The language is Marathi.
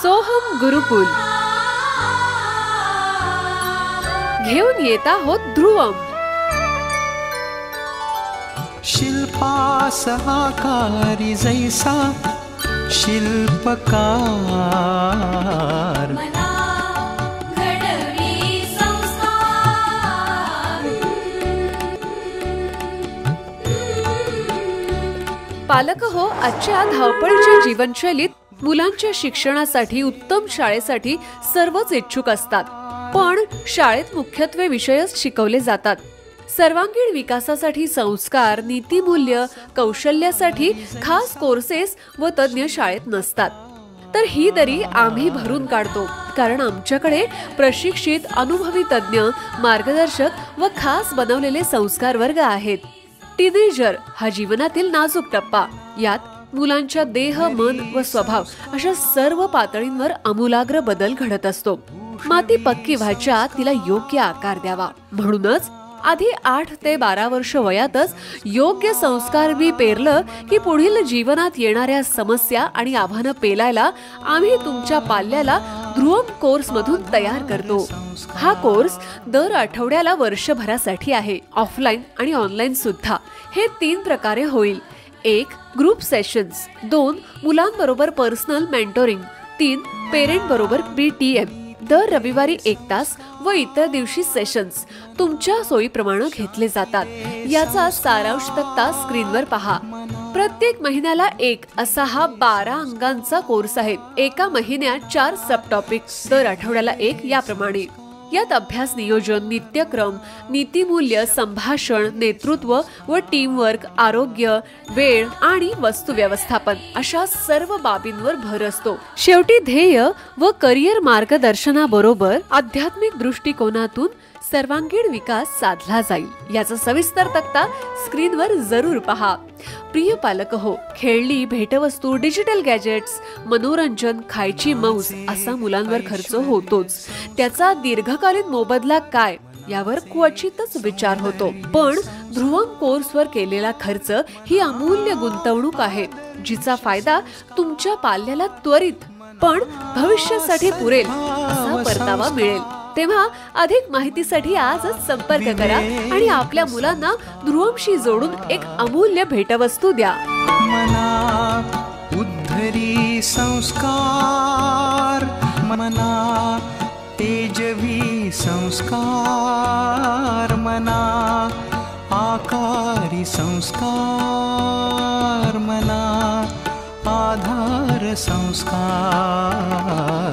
सोहम गुरुकुल घेऊन येत आहोत ध्रुवम. शिल्पास आकारी जैसा शिल्पकार, पालक हो, आजच्या धावपळीच्या जीवनशैलीत मुलांच्या शिक्षणासाठी उत्तम शाळेसाठी सर्वच इच्छुक असतात. पण शाळेत मुख्यत्वे विषयच शिकवले जातात. सर्वांगीण विकासासाठी संस्कार, नीतिमूल्य, कौशल्यासाठी खास कोर्सेस व तज्ञ शाळेत नसतात. तर ही दरी आम्ही भरून काढतो, कारण आमच्याकडे प्रशिक्षित, अनुभवी तज्ञ, मार्गदर्शक व खास बनवलेले संस्कार वर्ग आहेत. टीनेजर हा जीवनातील नाजूक टप्पा. यात मुलांच्या देह, मन व स्वभाव अशा सर्व पातळींवर आमूलाग्र बदल घडत असतो. माती पक्की व्हायच्या तिला योग्य आकार द्यावा, म्हणूनच आधी 8 ते 12 वर्ष वयातच योग्य संस्कार बी पेरलं की पुढील जीवनात येणाऱ्या समस्या आणि आव्हानं पेलायला आम्ही तुमच्या पाल्याला ध्रुवम कोर्स मधून तयार करतो. हा कोर्स दर आठवड्याला वर्षभरासाठी आहे. ऑफलाईन आणि ऑनलाईन सुद्धा. हे 3 प्रकारे होईल. 1. Group sessions. 2. मुलांबरोबर पर्सनल मेंटोरिंग. 3. पेरेंट बरोबर BTM. दर रविवारी 1 तास व इतर दिवशी सेशन्स तुमच्या सोयीप्रमाणे घेतले जातात. याचा सारांश तक्ता स्क्रीनवर पहा. प्रत्येक महिन्याला 1 असा हा 12 अंगांचा कोर्स आहे. एका महिन्यात 4 सब टॉपिक, दर आठवड्याला 1 याप्रमाणे. यात अभ्यास नियोजन, नित्यक्रम, नीतिमूल्य, संभाषण, नेतृत्व व टीमवर्क, आरोग्य, वेळ आणि वस्तू व्यवस्थापन अशा सर्व बाबींवर भर असतो. शेवटी ध्येय व करिअर मार्गदर्शनाबरोबर आध्यात्मिक दृष्टिकोनातून सर्वांगीण विकास साधला जाईल. याचा सविस्तर तक्ता स्क्रीनवर जरूर पहा. प्रिय पालक हो, खेळणी, भेटवस्तू, डिजिटल गॅजेट्स, मनोरंजन, खायची मौज असा मुलांवर खर्च होतोच. त्याचा दीर्घकालीन मोबदला काय यावर क्वचितच विचार होतो. पण ध्रुवम कोर्सवर केलेला खर्च ही अमूल्य गुंतवणूक आहे, जिचा फायदा तुमच्या पाल्याला त्वरित पण भविष्यासाठी पुरेल असा परतावा मिळेल. तेव्हा अधिक माहितीसाठी आजच संपर्क करा आणि आपल्या मुलांना ध्रुवमशी जोडून एक अमूल्य भेटवस्तू द्या. मना उद्धरी संस्कार, मना तेजवी संस्कार, मना आकारी संस्कार, मना आधार संस्कार.